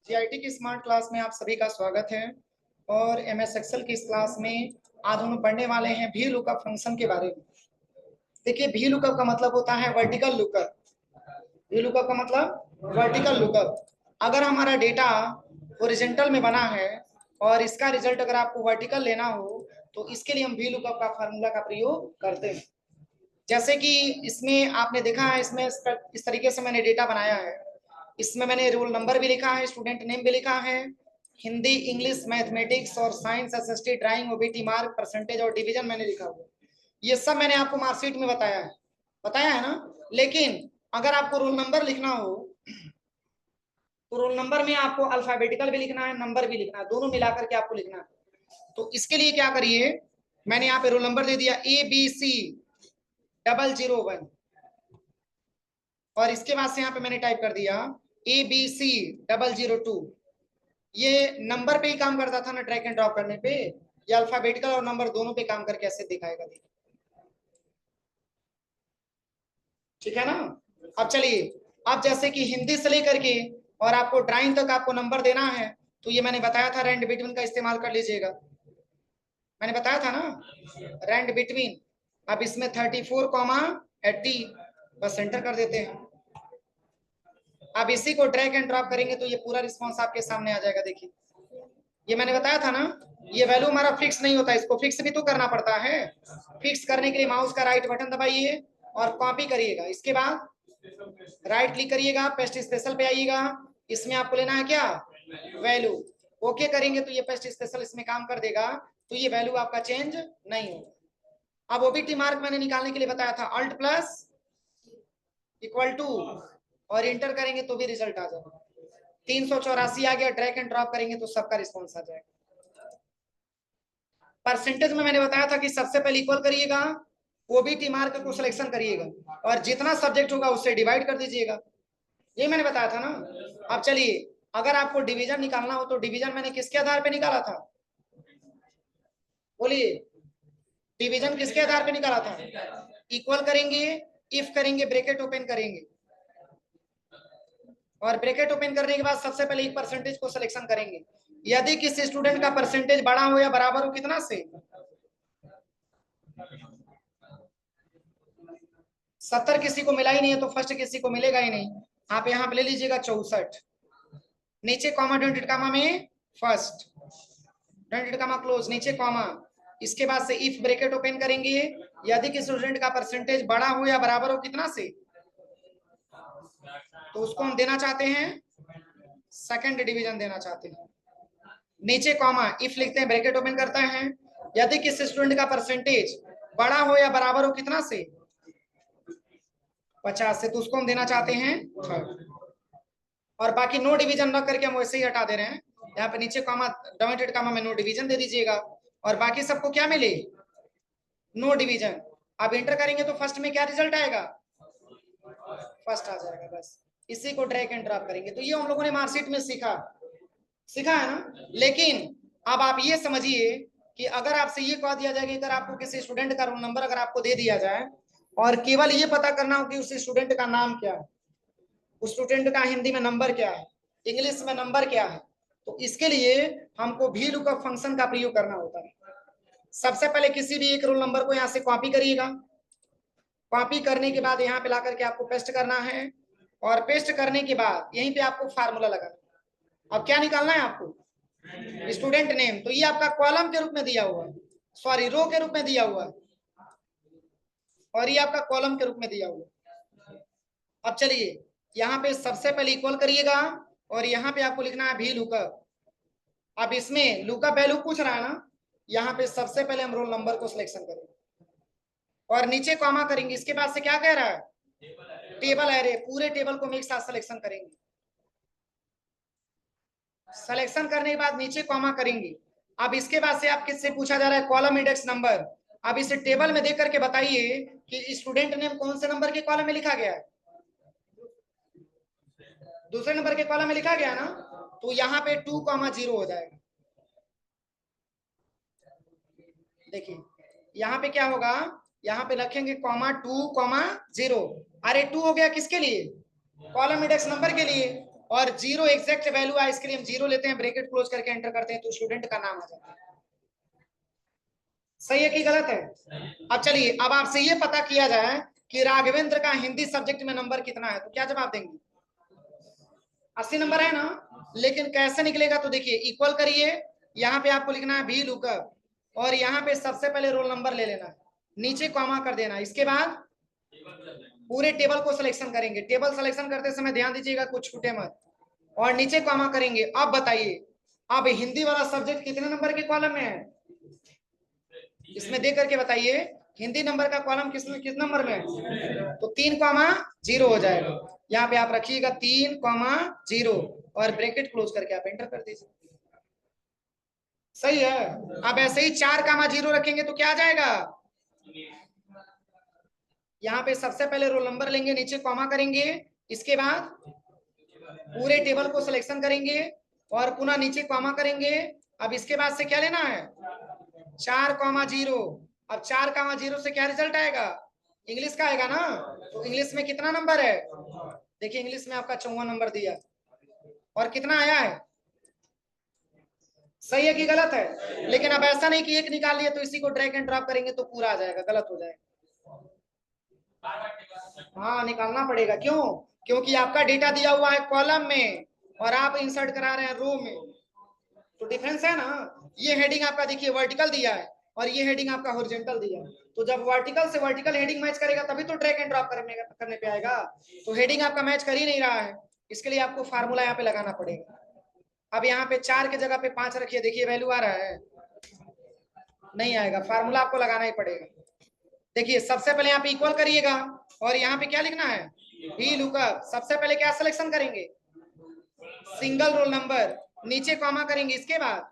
GIT की smart class में आप सभी का स्वागत है। और एमएस एक्सेल की इस क्लास में आज हम पढ़ने वाले हैं वी लुकअप फंक्शन के बारे में। देखिए, वी लुकअप का मतलब होता है वर्टिकल लुकअप। वी लुकअप का मतलब वर्टिकल लुकअप। अगर हमारा डेटा हॉरिजॉन्टल में बना है और इसका रिजल्ट अगर आपको वर्टिकल लेना हो तो इसके लिए हम वी लुकअप का फार्मूला का प्रयोग करते हैं। जैसे कि इसमें आपने देखा है, इसमें इस तरीके से मैंने डेटा बनाया है। इसमें मैंने रोल नंबर भी लिखा है, स्टूडेंट नेम भी लिखा है, हिंदी, इंग्लिश, मैथमेटिक्स और science, SST, drawing, OBT mark, percentage और डिवीजन मैंने लिखा हुआ। ये सब मैंने आपको मार्कशीट में बताया है ना। लेकिन अगर आपको रोल नंबर लिखना हो तो रोल नंबर में आपको अल्फाबेटिकल भी लिखना है, नंबर भी लिखना है, दोनों मिलाकर के आपको लिखना है। तो इसके लिए क्या करिए, मैंने यहाँ पे रोल नंबर दे दिया ABC001 और इसके बाद से यहाँ पे मैंने टाइप कर दिया ABC002। ये नंबर पे ही काम करता था ना, ड्रैग एंड ड्रॉप करने पे। ये अल्फाबेटिकल और नंबर दोनों पे काम करके ऐसे दिखाएगा। देखिए, ठीक है ना। अब चलिए, अब जैसे कि हिंदी से लेकर के और आपको ड्राइंग तक आपको नंबर देना है तो ये मैंने बताया था रैंड बिटवीन का इस्तेमाल कर लीजिएगा। मैंने बताया था ना रैंड बिटवीन। अब इसमें 34,80 बस एंटर कर देते हैं। अब इसी को ड्रैग एंड ड्रॉप करेंगे तो ये पूरा रिस्पॉन्स आपके सामने आ जाएगा। देखिए, ये मैंने बताया था ना, ये वैल्यू हमारा फिक्स नहीं होता, इसको फिक्स भी तो करना पड़ता है। फिक्स करने के लिए माउस का राइट बटन दबाइए और कॉपी करिएगा। इसके बाद राइट क्लिक करिएगा, पेस्ट स्पेशल पे आइएगा। इसमें आपको लेना है क्या, वैल्यू। ओके करेंगे तो ये पेस्ट स्पेशल इसमें काम कर देगा, तो ये वैल्यू आपका चेंज नहीं होगा। अब ओबीटी मार्क मैंने निकालने के लिए बताया था, अल्ट प्लस इक्वल टू और इंटर करेंगे तो भी रिजल्ट आ जाएगा। 384 आ गया, ड्रैग एंड ड्रॉप करेंगे तो सबका रिस्पॉन्स आ जाएगा। परसेंटेज में मैंने बताया था कि सबसे पहले इक्वल करिएगा, ओबीटी मार्क को सिलेक्शन करिएगा और जितना सब्जेक्ट होगा उससे डिवाइड कर दीजिएगा। ये मैंने बताया था ना। अब चलिए, अगर आपको डिवीजन निकालना हो तो डिवीजन मैंने किसके आधार पे निकाला था, बोलिए, डिवीजन किसके आधार पे निकाला था। इक्वल करेंगे, इफ करेंगे, ब्रैकेट ओपन करेंगे और ब्रैकेट ओपन करने के बाद सबसे पहले एक परसेंटेज को सिलेक्शन करेंगे। यदि किसी स्टूडेंट का परसेंटेज बड़ा हो या बराबर हो कितना से, 70 किसी को मिला ही नहीं है तो फर्स्ट किसी को मिलेगा ही नहीं। आप यहाँ पे ले लीजिएगा 64, नीचे कॉमा, डेंटेड कॉमा में फर्स्ट, डेंटेड कॉमा क्लोज, नीचे कॉमा। इसके बाद से इफ ब्रैकेट ओपन करेंगे, यदि किसी स्टूडेंट का परसेंटेज बड़ा हो या बराबर हो कितना से, तो उसको हम देना चाहते हैं सेकंड डिवीजन देना चाहते हैं। नीचे कॉमा, इफ लिखते हैं, ब्रैकेट ओपन करता है, यदि किसी स्टूडेंट का परसेंटेज बड़ा हो या बराबर हो कितना से, 50 से, तो उसको हम देना चाहते हैं थर्ड। और बाकी नो डिवीजन रख करके हम वैसे ही हटा दे रहे हैं। यहाँ पे नीचे कॉमा, डॉटेड कॉमा में नो डिवीजन दे दीजिएगा और बाकी सबको क्या मिले, नो डिवीजन। अब एंटर करेंगे तो फर्स्ट में क्या रिजल्ट आएगा, फर्स्ट आ जाएगा। बस इसी को ड्रैग एंड ड्रॉप करेंगे। तो ये हम लोगों ने मार्कशीट में सीखा है ना। लेकिन अब आप ये समझिए कि अगर आपसे ये कह दिया जाए कि अगर आपको किसी स्टूडेंट का रोल नंबर अगर आपको दे दिया जाए और केवल ये पता करना हो कि उस स्टूडेंट का नाम क्या है, उस स्टूडेंट का हिंदी में नंबर क्या है, इंग्लिश में नंबर क्या है, तो इसके लिए हमको वी लुकअप फंक्शन का प्रयोग करना होता है। सबसे पहले किसी भी एक रोल नंबर को यहाँ से कॉपी करिएगा। कॉपी करने के बाद यहाँ पे ला करके आपको पेस्ट करना है और पेस्ट करने के बाद यहीं पे आपको फार्मूला लगाना। अब क्या निकालना है आपको, स्टूडेंट नेम। तो ये आपका कॉलम के रूप में दिया हुआ है, सॉरी रो के रूप में दिया हुआ है और ये आपका कॉलम के रूप में दिया हुआ है। अब चलिए, यहाँ पे सबसे पहले इक्वल करिएगा और यहाँ पे आपको लिखना है वी लुकअप। अब इसमें लुकअप वैल्यू पूछ रहा है ना, यहाँ पे सबसे पहले हम रोल नंबर को सिलेक्शन करेंगे और नीचे कॉमा करेंगे। इसके बाद से क्या कह रहा है, टेबल एरे, पूरे टेबल को एक साथ सिलेक्शन करेंगे। सिलेक्शन करने के बाद नीचे कॉमा करेंगे। अब इसके बाद से आप किससे पूछा जा रहा है, कॉलम इंडेक्स नंबर। अब इसे टेबल में देख करके बताइए कि स्टूडेंट नेम कौन से नंबर के कॉलम में लिखा गया है, दूसरे नंबर के कॉलम में लिखा गया ना, तो यहाँ पे 2,0 हो जाएगा। देखिए यहाँ पे क्या होगा, यहाँ पे रखेंगे कॉमा 2,0। अरे 2 हो गया किसके लिए, कॉलम इंडेक्स नंबर के लिए। और 0 एग्जैक्ट वैल्यू आए इसके लिए हम 0 लेते हैं, ब्रैकेट क्लोज करके एंटर करते हैं तो स्टूडेंट का नाम आ जाता है। सही है कि गलत है? अब चलिए, अब आपसे ये पता किया जाए कि राघवेंद्र का हिंदी सब्जेक्ट में नंबर कितना है, तो क्या जवाब देंगे? 80 नंबर है ना। लेकिन कैसे निकलेगा, तो देखिए इक्वल करिए, यहाँ पे आपको लिखना है भी लुकअप, और यहाँ पे सबसे पहले रोल नंबर ले लेना है, नीचे कॉमा कर देना, इसके बाद पूरे टेबल को सिलेक्शन करेंगे। टेबल सिलेक्शन करते समय ध्यान दीजिएगा कुछ छूटे मत, और नीचे कॉमा करेंगे। अब बताइए, अब हिंदी वाला सब्जेक्ट कितने नंबर के कॉलम में है, इसमें देख करके बताइए हिंदी नंबर का कॉलम किस नंबर में है, तो 3,0 हो जाएगा। यहाँ पे आप रखिएगा 3,0 और ब्रैकेट क्लोज करके आप एंटर कर दीजिए। सही है। अब ऐसे ही 4,0 रखेंगे तो क्या आ जाएगा, यहाँ पे सबसे पहले रोल नंबर लेंगे, नीचे कॉमा करेंगे, इसके बाद पूरे टेबल को सिलेक्शन करेंगे और पुनः नीचे कॉमा करेंगे। अब इसके बाद से क्या लेना है, 4,0। अब 4,0 से क्या रिजल्ट आएगा, इंग्लिश का आएगा ना, तो इंग्लिश में कितना नंबर है, देखिए इंग्लिश में आपका 54 नंबर दिया, और कितना आया है, सही है कि गलत है? लेकिन अब ऐसा नहीं कि एक निकाल लिए तो इसी को ड्रैग एंड ड्रॉप करेंगे तो पूरा आ जाएगा, गलत हो जाएगा। हाँ निकालना पड़ेगा, क्यों? क्योंकि आपका डेटा दिया हुआ है कॉलम में और आप इंसर्ट करा रहे हैं रो में, तो डिफरेंस है ना। ये हेडिंग आपका देखिए वर्टिकल दिया है और ये हेडिंग आपका हॉरिजॉन्टल दिया है, तो जब वर्टिकल से वर्टिकल हेडिंग मैच करेगा तभी तो ड्रैग एंड ड्रॉप करने पे आएगा। तो हेडिंग आपका मैच कर ही नहीं रहा है, इसके लिए आपको फार्मूला यहाँ पे लगाना पड़ेगा। अब यहाँ पे 4 की जगह पे 5 रखिए, देखिए वैल्यू आ रहा है, नहीं आएगा, फार्मूला आपको लगाना ही पड़ेगा। देखिए सबसे पहले यहाँ पे इक्वल करिएगा और यहाँ पे क्या लिखना है, भी लुकअप। सबसे पहले क्या सिलेक्शन करेंगे, सिंगल रोल नंबर, नीचे कॉमा करेंगे, इसके बाद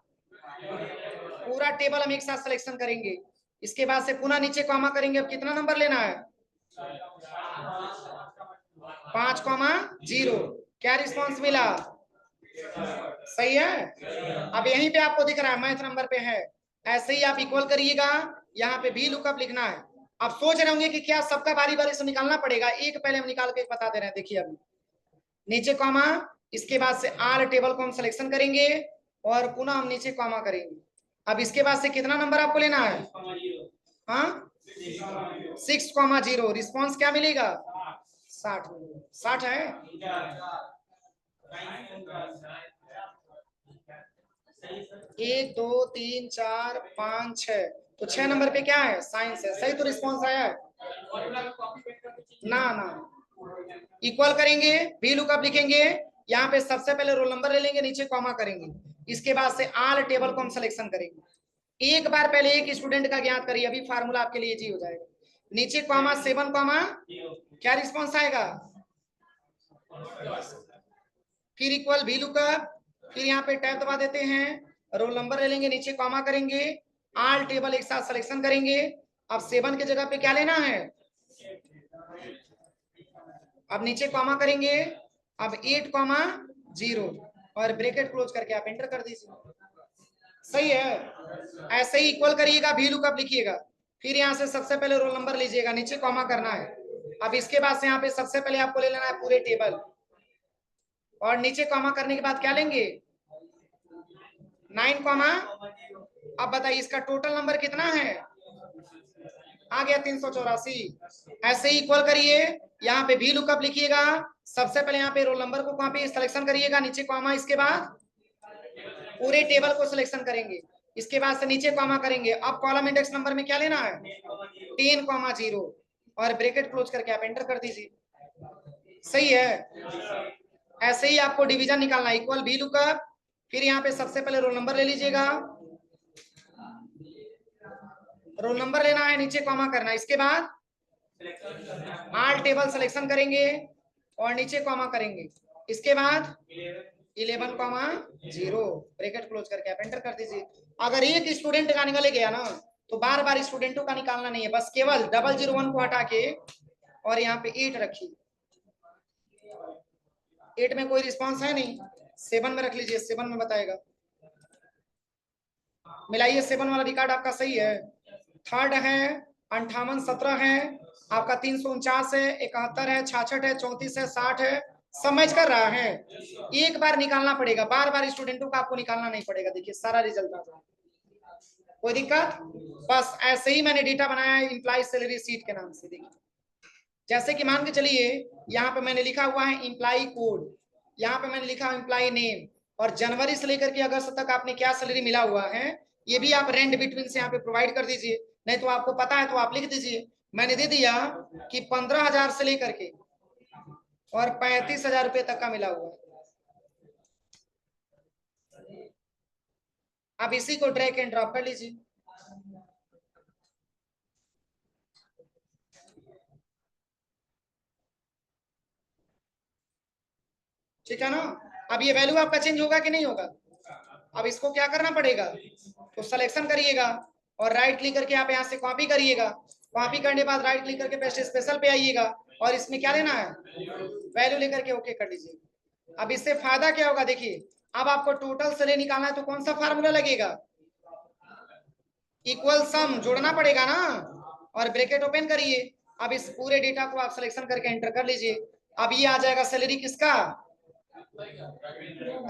पूरा टेबल हम एक साथ सिलेक्शन करेंगे, इसके बाद से पुनः नीचे कॉमा करेंगे। अब कितना नंबर लेना है, 5,0। क्या रिस्पॉन्स मिला, सही है। अब यहीं पे आपको दिख रहा है मैथ नंबर पे है, ऐसे ही आप इक्वल करिएगा, यहाँ पे भी लुकअप लिखना है। आप सोच रहे होंगे कि क्या सबका बारी बारी से निकालना पड़ेगा, एक पहले हम निकाल के बता दे रहे हैं। देखिए अभी नीचे कॉमा, इसके बाद से आल टेबल को हम सिलेक्शन करेंगे और पुनः हम नीचे कॉमा करेंगे। अब इसके बाद से कितना नंबर आपको लेना है, हाँ 6,0। रिस्पॉन्स क्या मिलेगा, 60 है। 1 2 3 4 5 6, तो 6 नंबर पे क्या है, साइंस है, सही तो रिस्पॉन्स आया है ना। ना इक्वल करेंगे, भी लुकअप लिखेंगे, यहाँ पे सबसे पहले रोल नंबर ले लेंगे, नीचे कॉमा करेंगे, इसके बाद से आल टेबल को हम सिलेक्शन करेंगे। एक बार पहले एक स्टूडेंट का ज्ञात करिए, अभी फार्मूला आपके लिए इजी हो जाएगा। नीचे कॉमा 7 कॉमा, क्या रिस्पॉन्स आएगा, फिर इक्वल भी लुकअप, फिर यहाँ पे टैब दबा देते हैं, रोल नंबर ले लेंगे, नीचे कॉमा करेंगे, आल टेबल एक साथ सिलेक्शन करेंगे। अब 7 की जगह पे क्या लेना है, अब नीचे कॉमा करेंगे, अब 8,0 और ब्रैकेट क्लोज करके आप एंटर कर दीजिए। सही है। ऐसे ही इक्वल करिएगा, भी लुकअप लिखिएगा, फिर यहाँ से सबसे पहले रोल नंबर लीजिएगा, नीचे कॉमा करना है। अब इसके बाद से यहाँ पे सबसे पहले आपको ले लेना है पूरे टेबल, और नीचे कॉमा करने के बाद क्या लेंगे, 9, अब बताइए इसका टोटल नंबर कितना है, आ गया 384। ऐसे ही इक्वल करिए, यहाँ पे भी लुकअप लिखिएगा, सबसे पहले यहाँ पे रोल नंबर को कॉपी सिलेक्शन करिएगा, नीचे कॉमा, इसके बाद पूरे टेबल को सिलेक्शन करेंगे, इसके बाद से नीचे कॉमा करेंगे। अब कॉलम इंडेक्स नंबर में क्या लेना है, 10,0 और ब्रैकेट क्लोज करके आप एंटर कर दीजिए। सही है। ऐसे ही आपको डिवीजन निकालना है, इक्वल भी लुकअप, फिर यहाँ पे सबसे पहले रोल नंबर ले लीजिएगा, रोल नंबर लेना है, नीचे कॉमा करना है, इसके बाद आल टेबल सिलेक्शन करेंगे और नीचे कॉमा करेंगे, इसके बाद 11,0 ब्रैकेट क्लोज करके आप एंटर कर दीजिए। अगर एक स्टूडेंट का निकल गया ना तो बार बार स्टूडेंटों का निकालना नहीं है, बस केवल 001 को हटा के और यहाँ पे 8 रखिए। 8 में कोई रिस्पांस है नहीं, 7 में रख लीजिए, 7 में बताएगा। मिलाइए, 7 वाला रिकॉर्ड आपका सही है। थर्ड है 58, 17 है आपका, 349 है, 71 है, 66 है, 34 है, 60 है समझ कर रहा है? एक बार निकालना पड़ेगा, बार बार स्टूडेंटों का आपको निकालना नहीं पड़ेगा। देखिए सारा रिजल्ट आ जाएगा, कोई दिक्कत? बस ऐसे ही मैंने डेटा बनाया है एम्प्लॉय सैलरी शीट के नाम से। देखिए जैसे कि मान के चलिए यहाँ पे मैंने लिखा हुआ है एम्प्लॉय कोड, यहाँ पे मैंने लिखा एम्प्लॉय नेम, और जनवरी से लेकर के अगस्त तक आपने क्या सैलरी मिला हुआ है ये भी आप रेंट बिटवीन से यहाँ पे प्रोवाइड कर दीजिए। नहीं तो आपको पता है तो आप लिख दीजिए। मैंने दे दिया कि 15,000 से लेकर के और 35,000 रुपए तक का मिला हुआ है। अब इसी को ड्रैग एंड ड्रॉप कर लीजिए। ठीक है ना? अब ये वैल्यू आपका चेंज होगा कि नहीं होगा? अब इसको क्या करना पड़ेगा, तो सिलेक्शन करिएगा और राइट क्लिक करके आप यहाँ से कॉपी करिएगा। कॉपी करने के बाद राइट क्लिक करके पेस्ट स्पेशल पे आइएगा और इसमें क्या लेना है, वैल्यू लेकर के ओके कर लीजिए। अब इससे फायदा क्या होगा, देखिए अब आपको टोटल सैलरी निकालना है तो कौन सा फार्मूला लगेगा, इक्वल सम जोड़ना पड़ेगा ना, और ब्रैकेट ओपन करिए। अब इस पूरे डेटा को आप सिलेक्शन करके एंटर कर लीजिए। अब ये आ जाएगा सैलरी किसका,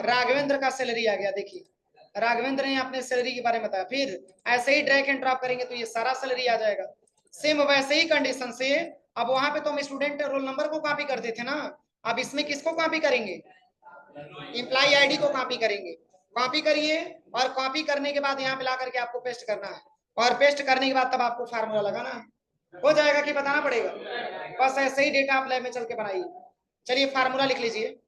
राघवेंद्र का सैलरी आ गया। देखिए राघवेंद्र ने अपने सैलरी के बारे में बताया। फिर ऐसे ही ड्रैग एंड ड्रॉप करेंगे तो ये सारा सैलरी आ जाएगा। सेम वैसे ही कंडीशन से अब वहां पे तो हम स्टूडेंट रोल नंबर को कॉपी करते थे ना, अब इसमें किसको कॉपी करेंगे, एम्प्लॉय आईडी को कॉपी करेंगे। कॉपी करिए और कॉपी करने के बाद यहाँ पे ला करके आपको पेस्ट करना है, और पेस्ट करने के बाद तब आपको फार्मूला लगाना है। हो जाएगा कि बताना पड़ेगा? बस ऐसे ही डेटा आप लैब में चल के बनाइए। चलिए फार्मूला लिख लीजिए।